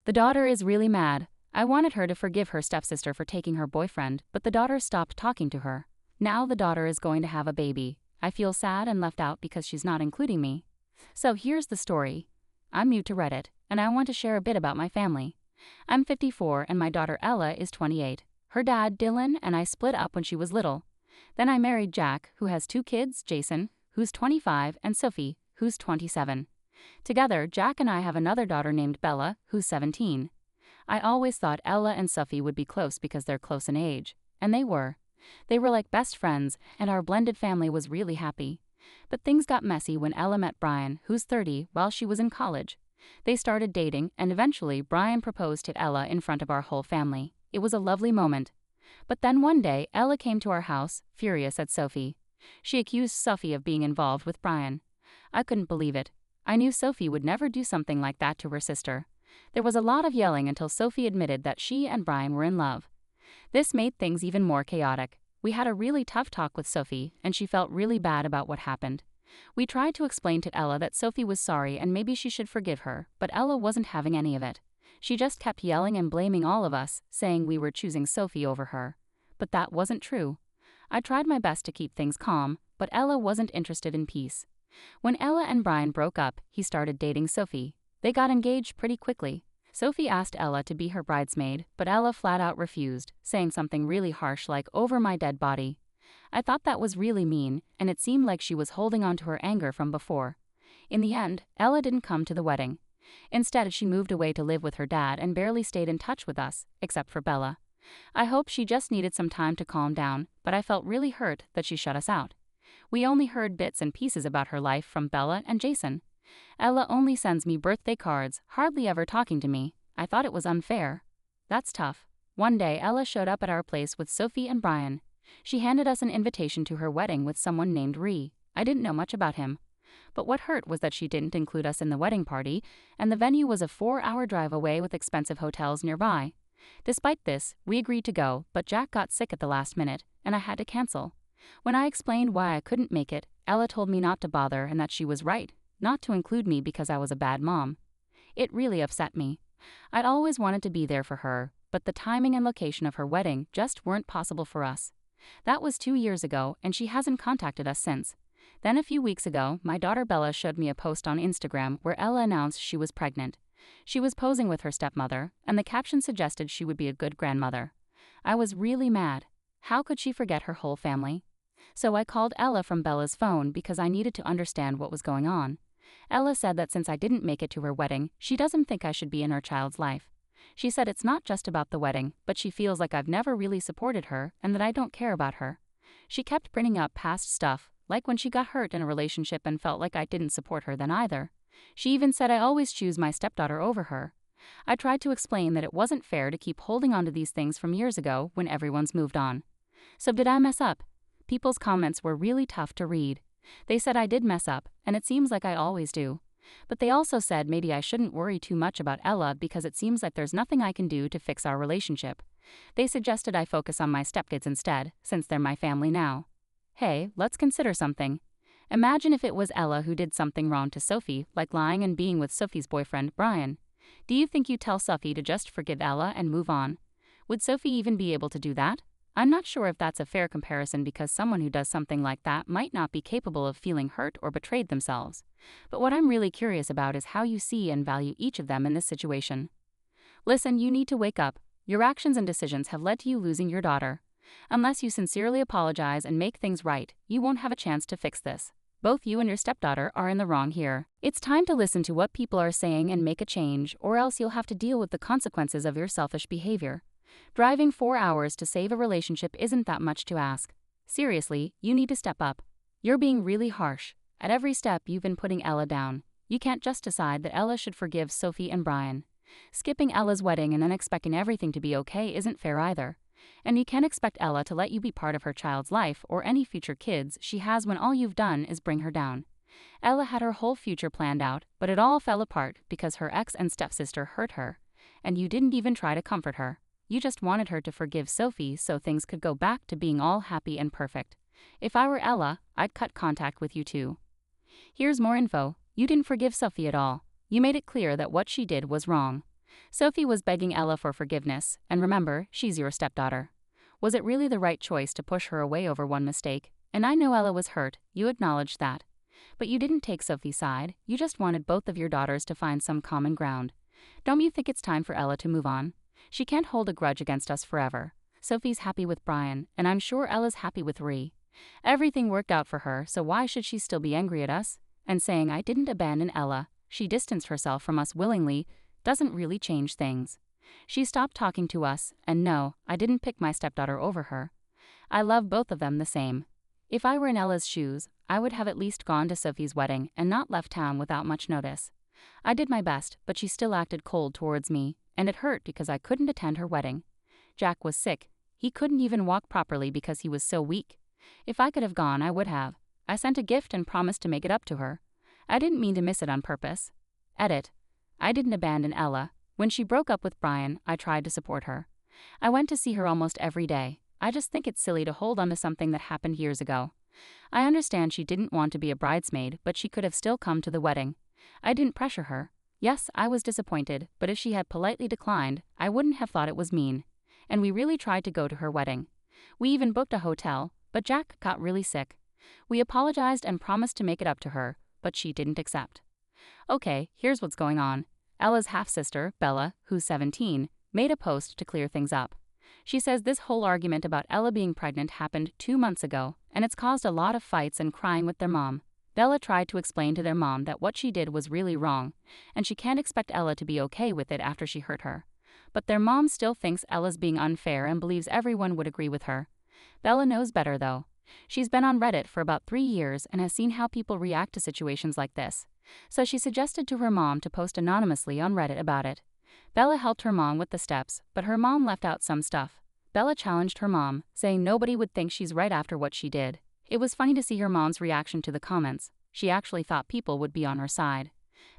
The daughter is really mad. I wanted her to forgive her stepsister for taking her boyfriend, but the daughter stopped talking to her. Now the daughter is going to have a baby. I feel sad and left out because she's not including me. So here's the story. I'm new to Reddit, and I want to share a bit about my family. I'm 54 and my daughter Ella is 28. Her dad, Dylan, and I split up when she was little. Then I married Jack, who has 2 kids, Jason, who's 25, and Sophie, who's 27. Together, Jack and I have another daughter named Bella, who's 17. I always thought Ella and Sophie would be close because they're close in age. And they were. They were like best friends, and our blended family was really happy. But things got messy when Ella met Brian, who's 30, while she was in college. They started dating, and eventually Brian proposed to Ella in front of our whole family. It was a lovely moment. But then one day, Ella came to our house, furious at Sophie. She accused Sophie of being involved with Brian. I couldn't believe it. I knew Sophie would never do something like that to her sister. There was a lot of yelling until Sophie admitted that she and Brian were in love. This made things even more chaotic. We had a really tough talk with Sophie, and she felt really bad about what happened. We tried to explain to Ella that Sophie was sorry and maybe she should forgive her, but Ella wasn't having any of it. She just kept yelling and blaming all of us, saying we were choosing Sophie over her. But that wasn't true. I tried my best to keep things calm, but Ella wasn't interested in peace. When Ella and Brian broke up, he started dating Sophie. They got engaged pretty quickly. Sophie asked Ella to be her bridesmaid, but Ella flat out refused, saying something really harsh like, "Over my dead body." I thought that was really mean, and it seemed like she was holding on to her anger from before. In the end, Ella didn't come to the wedding. Instead, she moved away to live with her dad and barely stayed in touch with us, except for Bella. I hope she just needed some time to calm down, but I felt really hurt that she shut us out. We only heard bits and pieces about her life from Bella and Jason. Ella only sends me birthday cards, hardly ever talking to me. I thought it was unfair. That's tough. One day, Ella showed up at our place with Sophie and Brian. She handed us an invitation to her wedding with someone named Ree. I didn't know much about him. But what hurt was that she didn't include us in the wedding party, and the venue was a 4-hour drive away with expensive hotels nearby. Despite this, we agreed to go, but Jack got sick at the last minute, and I had to cancel. When I explained why I couldn't make it, Ella told me not to bother and that she was right, not to include me because I was a bad mom. It really upset me. I'd always wanted to be there for her, but the timing and location of her wedding just weren't possible for us. That was 2 years ago, and she hasn't contacted us since. Then a few weeks ago, my daughter Bella showed me a post on Instagram where Ella announced she was pregnant. She was posing with her stepmother, and the caption suggested she would be a good grandmother. I was really mad. How could she forget her whole family? So I called Ella from Bella's phone because I needed to understand what was going on. Ella said that since I didn't make it to her wedding, she doesn't think I should be in her child's life. She said it's not just about the wedding, but she feels like I've never really supported her and that I don't care about her. She kept bringing up past stuff, like when she got hurt in a relationship and felt like I didn't support her then either. She even said I always choose my stepdaughter over her. I tried to explain that it wasn't fair to keep holding on to these things from years ago when everyone's moved on. So did I mess up? People's comments were really tough to read. They said I did mess up, and it seems like I always do. But they also said maybe I shouldn't worry too much about Ella because it seems like there's nothing I can do to fix our relationship. They suggested I focus on my stepkids instead, since they're my family now. Hey, let's consider something. Imagine if it was Ella who did something wrong to Sophie, like lying and being with Sophie's boyfriend, Brian. Do you think you'd tell Sophie to just forgive Ella and move on? Would Sophie even be able to do that? I'm not sure if that's a fair comparison because someone who does something like that might not be capable of feeling hurt or betrayed themselves. But what I'm really curious about is how you see and value each of them in this situation. Listen, you need to wake up. Your actions and decisions have led to you losing your daughter. Unless you sincerely apologize and make things right, you won't have a chance to fix this. Both you and your stepdaughter are in the wrong here. It's time to listen to what people are saying and make a change, or else you'll have to deal with the consequences of your selfish behavior. Driving 4 hours to save a relationship isn't that much to ask. Seriously, you need to step up. You're being really harsh. At every step, you've been putting Ella down. You can't just decide that Ella should forgive Sophie and Brian. Skipping Ella's wedding and then expecting everything to be okay isn't fair either. And you can't expect Ella to let you be part of her child's life or any future kids she has when all you've done is bring her down. Ella had her whole future planned out, but it all fell apart because her ex and stepsister hurt her. And you didn't even try to comfort her. You just wanted her to forgive Sophie so things could go back to being all happy and perfect. If I were Ella, I'd cut contact with you too. Here's more info. You didn't forgive Sophie at all. You made it clear that what she did was wrong. Sophie was begging Ella for forgiveness, and remember, she's your stepdaughter. Was it really the right choice to push her away over one mistake? And I know Ella was hurt, you acknowledged that. But you didn't take Sophie's side, you just wanted both of your daughters to find some common ground. Don't you think it's time for Ella to move on? She can't hold a grudge against us forever. Sophie's happy with Brian, and I'm sure Ella's happy with Ree. Everything worked out for her, so why should she still be angry at us? And saying I didn't abandon Ella, she distanced herself from us willingly, doesn't really change things. She stopped talking to us, and no, I didn't pick my stepdaughter over her. I love both of them the same. If I were in Ella's shoes, I would have at least gone to Sophie's wedding and not left town without much notice. I did my best, but she still acted cold towards me, and it hurt because I couldn't attend her wedding. Jack was sick. He couldn't even walk properly because he was so weak. If I could have gone, I would have. I sent a gift and promised to make it up to her. I didn't mean to miss it on purpose. Edit. I didn't abandon Ella. When she broke up with Brian, I tried to support her. I went to see her almost every day. I just think it's silly to hold on to something that happened years ago. I understand she didn't want to be a bridesmaid, but she could have still come to the wedding. I didn't pressure her. Yes, I was disappointed, but if she had politely declined, I wouldn't have thought it was mean. And we really tried to go to her wedding. We even booked a hotel, but Jack got really sick. We apologized and promised to make it up to her, but she didn't accept. Okay, here's what's going on. Ella's half-sister, Bella, who's 17, made a post to clear things up. She says this whole argument about Ella being pregnant happened 2 months ago, and it's caused a lot of fights and crying with their mom. Bella tried to explain to their mom that what she did was really wrong, and she can't expect Ella to be okay with it after she hurt her. But their mom still thinks Ella's being unfair and believes everyone would agree with her. Bella knows better though. She's been on Reddit for about 3 years and has seen how people react to situations like this. So she suggested to her mom to post anonymously on Reddit about it. Bella helped her mom with the steps, but her mom left out some stuff. Bella challenged her mom, saying nobody would think she's right after what she did. It was funny to see her mom's reaction to the comments. She actually thought people would be on her side.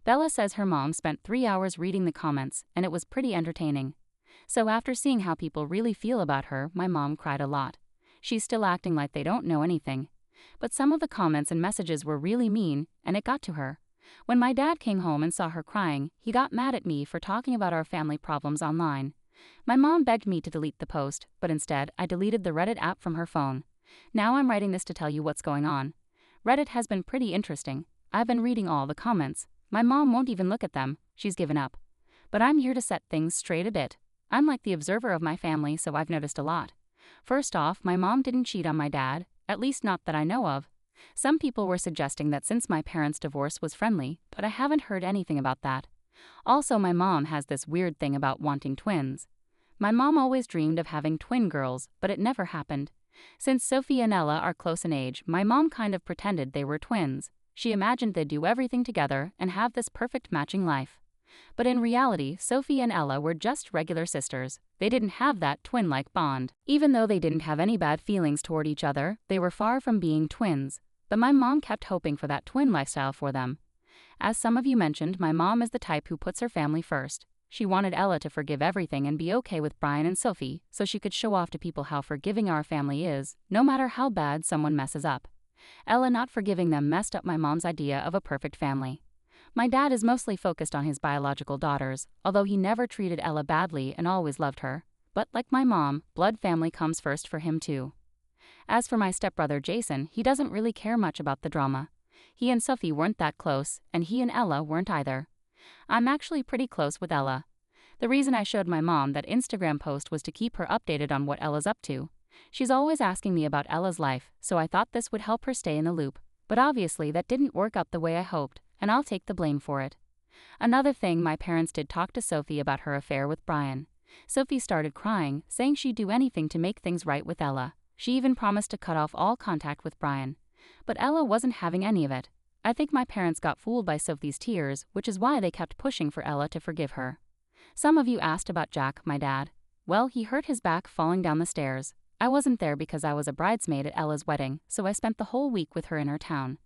Bella says her mom spent 3 hours reading the comments, and it was pretty entertaining. So after seeing how people really feel about her, my mom cried a lot. She's still acting like they don't know anything. But some of the comments and messages were really mean, and it got to her. When my dad came home and saw her crying, he got mad at me for talking about our family problems online. My mom begged me to delete the post, but instead I deleted the Reddit app from her phone. Now I'm writing this to tell you what's going on. Reddit has been pretty interesting. I've been reading all the comments. My mom won't even look at them. She's given up. But I'm here to set things straight a bit. I'm like the observer of my family, so I've noticed a lot. First off, my mom didn't cheat on my dad, at least not that I know of. Some people were suggesting that since my parents' divorce was friendly, but I haven't heard anything about that. Also, my mom has this weird thing about wanting twins. My mom always dreamed of having twin girls, but it never happened. Since Sophie and Ella are close in age, my mom kind of pretended they were twins. She imagined they'd do everything together and have this perfect matching life. But in reality, Sophie and Ella were just regular sisters. They didn't have that twin-like bond. Even though they didn't have any bad feelings toward each other, they were far from being twins. But my mom kept hoping for that twin lifestyle for them. As some of you mentioned, my mom is the type who puts her family first. She wanted Ella to forgive everything and be okay with Brian and Sophie, so she could show off to people how forgiving our family is, no matter how bad someone messes up. Ella not forgiving them messed up my mom's idea of a perfect family. My dad is mostly focused on his biological daughters, although he never treated Ella badly and always loved her. But like my mom, blood family comes first for him too. As for my stepbrother Jason, he doesn't really care much about the drama. He and Sophie weren't that close, and he and Ella weren't either. I'm actually pretty close with Ella. The reason I showed my mom that Instagram post was to keep her updated on what Ella's up to. She's always asking me about Ella's life, so I thought this would help her stay in the loop. But obviously that didn't work out the way I hoped, and I'll take the blame for it. Another thing, my parents did talk to Sophie about her affair with Brian. Sophie started crying, saying she'd do anything to make things right with Ella. She even promised to cut off all contact with Brian. But Ella wasn't having any of it. I think my parents got fooled by Sophie's tears, which is why they kept pushing for Ella to forgive her. Some of you asked about Jack, my dad. Well, he hurt his back falling down the stairs. I wasn't there because I was a bridesmaid at Ella's wedding, so I spent the whole week with her in her town.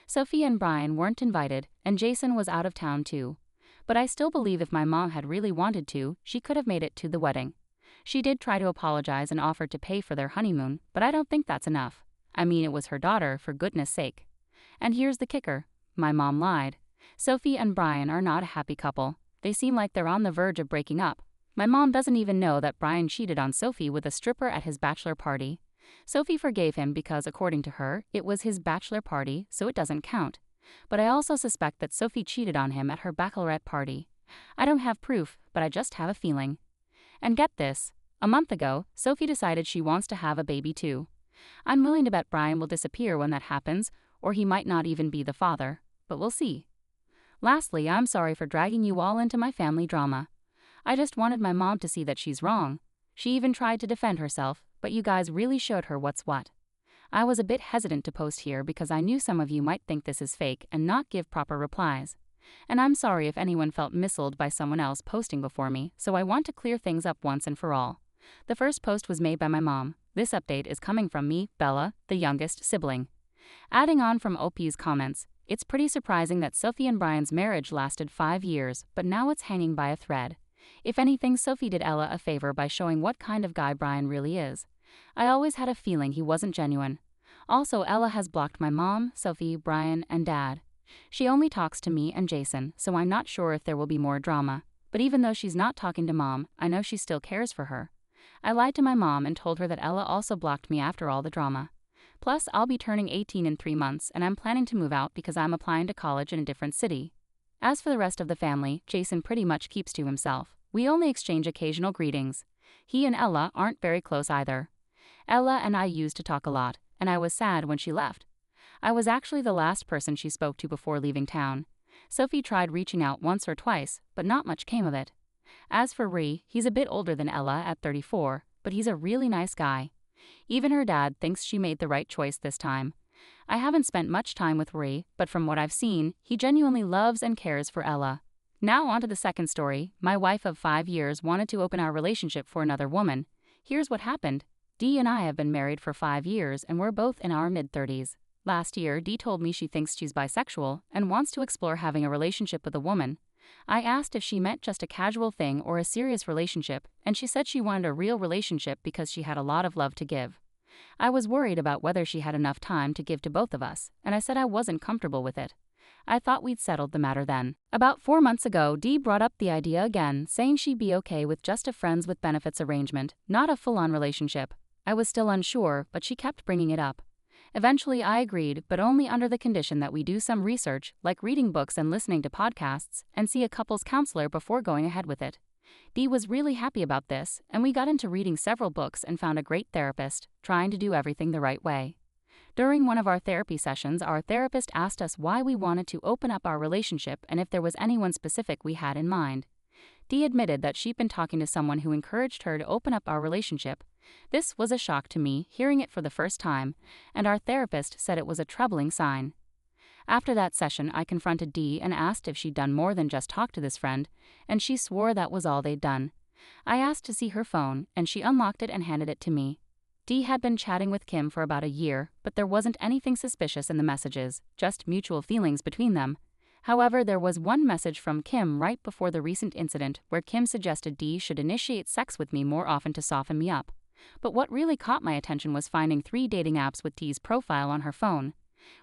Sophie and Brian weren't invited, and Jason was out of town too. But I still believe if my mom had really wanted to, she could have made it to the wedding. She did try to apologize and offered to pay for their honeymoon, but I don't think that's enough. I mean, it was her daughter, for goodness sake. And here's the kicker. My mom lied. Sophie and Brian are not a happy couple. They seem like they're on the verge of breaking up. My mom doesn't even know that Brian cheated on Sophie with a stripper at his bachelor party. Sophie forgave him because, according to her, it was his bachelor party, so it doesn't count. But I also suspect that Sophie cheated on him at her bachelorette party. I don't have proof, but I just have a feeling. And get this, a month ago, Sophie decided she wants to have a baby too. I'm willing to bet Brian will disappear when that happens, or he might not even be the father, but we'll see. Lastly, I'm sorry for dragging you all into my family drama. I just wanted my mom to see that she's wrong. She even tried to defend herself, but you guys really showed her what's what. I was a bit hesitant to post here because I knew some of you might think this is fake and not give proper replies. And I'm sorry if anyone felt misled by someone else posting before me, so I want to clear things up once and for all. The first post was made by my mom. This update is coming from me, Bella, the youngest sibling. Adding on from OP's comments, it's pretty surprising that Sophie and Brian's marriage lasted 5 years, but now it's hanging by a thread. If anything, Sophie did Ella a favor by showing what kind of guy Brian really is. I always had a feeling he wasn't genuine. Also, Ella has blocked my mom, Sophie, Brian, and Dad. She only talks to me and Jason, so I'm not sure if there will be more drama. But even though she's not talking to Mom, I know she still cares for her. I lied to my mom and told her that Ella also blocked me after all the drama. Plus, I'll be turning 18 in 3 months, and I'm planning to move out because I'm applying to college in a different city. As for the rest of the family, Jason pretty much keeps to himself. We only exchange occasional greetings. He and Ella aren't very close either. Ella and I used to talk a lot, and I was sad when she left. I was actually the last person she spoke to before leaving town. Sophie tried reaching out once or twice, but not much came of it. As for Ree, he's a bit older than Ella at 34, but he's a really nice guy. Even her dad thinks she made the right choice this time. I haven't spent much time with Ree, but from what I've seen, he genuinely loves and cares for Ella. Now on to the second story. My wife of 5 years wanted to open our relationship for another woman. Here's what happened. Dee and I have been married for 5 years and we're both in our mid-30s. Last year, Dee told me she thinks she's bisexual and wants to explore having a relationship with a woman. I asked if she meant just a casual thing or a serious relationship, and she said she wanted a real relationship because she had a lot of love to give. I was worried about whether she had enough time to give to both of us, and I said I wasn't comfortable with it. I thought we'd settled the matter then. About 4 months ago, Dee brought up the idea again, saying she'd be okay with just a friends with benefits arrangement, not a full-on relationship. I was still unsure, but she kept bringing it up. Eventually, I agreed, but only under the condition that we do some research, like reading books and listening to podcasts, and see a couples counselor before going ahead with it. Dee was really happy about this, and we got into reading several books and found a great therapist, trying to do everything the right way. During one of our therapy sessions, our therapist asked us why we wanted to open up our relationship and if there was anyone specific we had in mind. Dee admitted that she'd been talking to someone who encouraged her to open up our relationship. This was a shock to me, hearing it for the first time, and our therapist said it was a troubling sign. After that session, I confronted Dee and asked if she'd done more than just talk to this friend, and she swore that was all they'd done. I asked to see her phone, and she unlocked it and handed it to me. Dee had been chatting with Kim for about a year, but there wasn't anything suspicious in the messages, just mutual feelings between them. However, there was one message from Kim right before the recent incident where Kim suggested Dee should initiate sex with me more often to soften me up. But what really caught my attention was finding 3 dating apps with Dee's profile on her phone.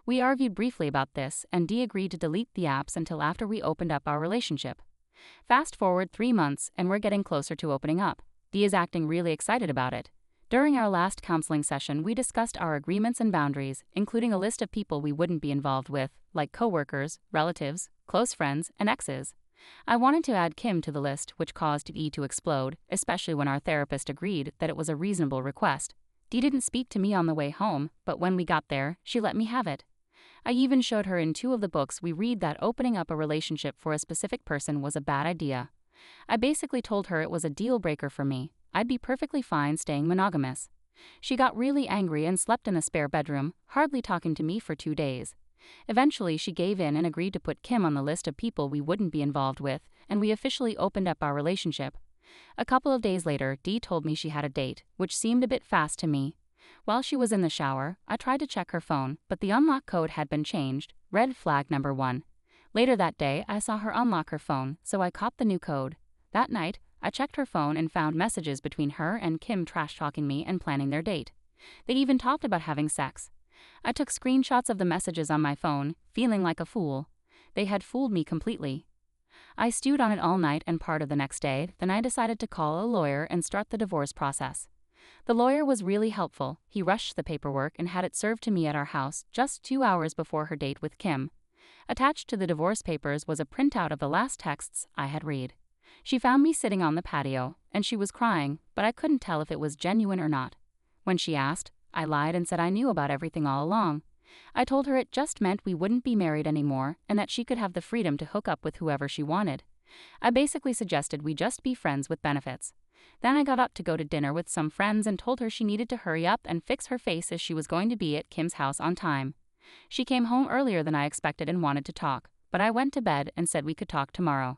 We argued briefly about this, and Dee agreed to delete the apps until after we opened up our relationship. Fast forward 3 months, and we're getting closer to opening up. Dee is acting really excited about it. During our last counseling session, we discussed our agreements and boundaries, including a list of people we wouldn't be involved with, like coworkers, relatives, close friends, and exes. I wanted to add Kim to the list, which caused Dee to explode, especially when our therapist agreed that it was a reasonable request. Dee didn't speak to me on the way home, but when we got there, she let me have it. I even showed her in 2 of the books we read that opening up a relationship for a specific person was a bad idea. I basically told her it was a deal breaker for me. I'd be perfectly fine staying monogamous. She got really angry and slept in a spare bedroom, hardly talking to me for 2 days. Eventually, she gave in and agreed to put Kim on the list of people we wouldn't be involved with, and we officially opened up our relationship. A couple of days later, Dee told me she had a date, which seemed a bit fast to me. While she was in the shower, I tried to check her phone, but the unlock code had been changed, red flag number 1. Later that day, I saw her unlock her phone, so I caught the new code. That night, I checked her phone and found messages between her and Kim trash-talking me and planning their date. They even talked about having sex. I took screenshots of the messages on my phone, feeling like a fool. They had fooled me completely. I stewed on it all night and part of the next day, then I decided to call a lawyer and start the divorce process. The lawyer was really helpful. He rushed the paperwork and had it served to me at our house just 2 hours before her date with Kim. Attached to the divorce papers was a printout of the last texts I had read. She found me sitting on the patio, and she was crying, but I couldn't tell if it was genuine or not. When she asked, I lied and said I knew about everything all along. I told her it just meant we wouldn't be married anymore and that she could have the freedom to hook up with whoever she wanted. I basically suggested we just be friends with benefits. Then I got up to go to dinner with some friends and told her she needed to hurry up and fix her face as she was going to be at Kim's house on time. She came home earlier than I expected and wanted to talk, but I went to bed and said we could talk tomorrow.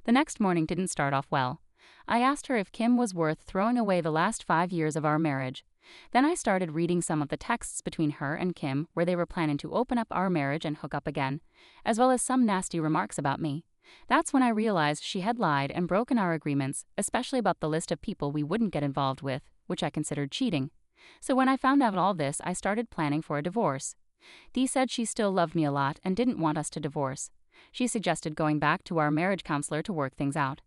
The next morning didn't start off well. I asked her if Kim was worth throwing away the last 5 years of our marriage. Then I started reading some of the texts between her and Kim where they were planning to open up our marriage and hook up again, as well as some nasty remarks about me. That's when I realized she had lied and broken our agreements, especially about the list of people we wouldn't get involved with, which I considered cheating. So when I found out all this, I started planning for a divorce. Dee said she still loved me a lot and didn't want us to divorce. She suggested going back to our marriage counselor to work things out.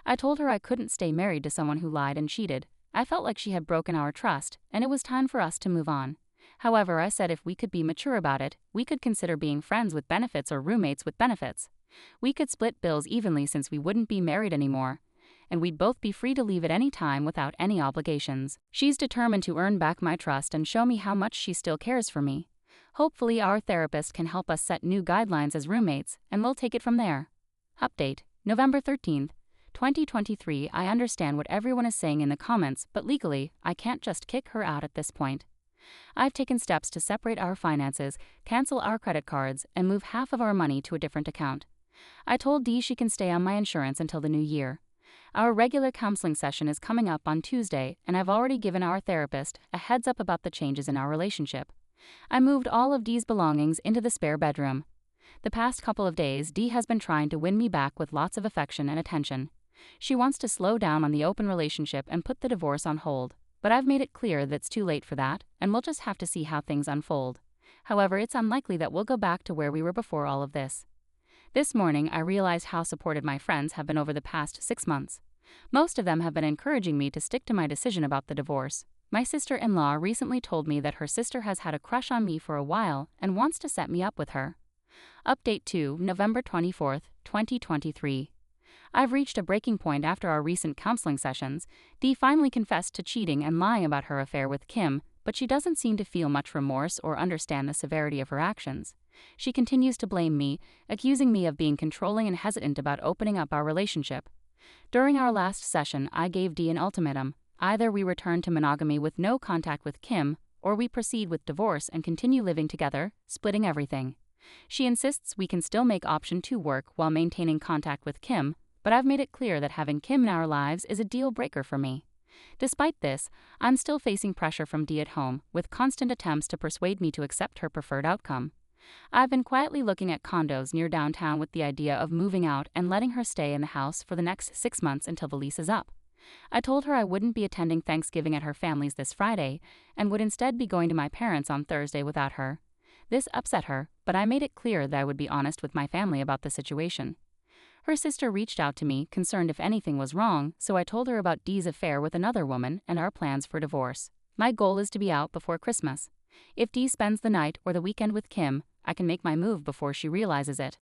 I told her I couldn't stay married to someone who lied and cheated. I felt like she had broken our trust, and it was time for us to move on. However, I said if we could be mature about it, we could consider being friends with benefits or roommates with benefits. We could split bills evenly since we wouldn't be married anymore, and we'd both be free to leave at any time without any obligations. She's determined to earn back my trust and show me how much she still cares for me. Hopefully our therapist can help us set new guidelines as roommates, and we'll take it from there. Update, November 13th. 2023. I understand what everyone is saying in the comments, but legally, I can't just kick her out at this point. I've taken steps to separate our finances, cancel our credit cards, and move half of our money to a different account. I told Dee she can stay on my insurance until the new year. Our regular counseling session is coming up on Tuesday, and I've already given our therapist a heads up about the changes in our relationship. I moved all of Dee's belongings into the spare bedroom. The past couple of days, Dee has been trying to win me back with lots of affection and attention. She wants to slow down on the open relationship and put the divorce on hold, but I've made it clear that it's too late for that, and we'll just have to see how things unfold. However, it's unlikely that we'll go back to where we were before all of this. This morning, I realized how supportive my friends have been over the past 6 months. Most of them have been encouraging me to stick to my decision about the divorce. My sister-in-law recently told me that her sister has had a crush on me for a while and wants to set me up with her. Update 2, November 24th, 2023. I've reached a breaking point after our recent counseling sessions. Dee finally confessed to cheating and lying about her affair with Kim, but she doesn't seem to feel much remorse or understand the severity of her actions. She continues to blame me, accusing me of being controlling and hesitant about opening up our relationship. During our last session, I gave Dee an ultimatum. Either we return to monogamy with no contact with Kim, or we proceed with divorce and continue living together, splitting everything. She insists we can still make option 2 work while maintaining contact with Kim, but I've made it clear that having Kim in our lives is a deal breaker for me. Despite this, I'm still facing pressure from Dee at home, with constant attempts to persuade me to accept her preferred outcome. I've been quietly looking at condos near downtown with the idea of moving out and letting her stay in the house for the next 6 months until the lease is up. I told her I wouldn't be attending Thanksgiving at her family's this Friday and would instead be going to my parents on Thursday without her. This upset her, but I made it clear that I would be honest with my family about the situation. Her sister reached out to me, concerned if anything was wrong, so I told her about Dee's affair with another woman and our plans for divorce. My goal is to be out before Christmas. If Dee spends the night or the weekend with Kim, I can make my move before she realizes it.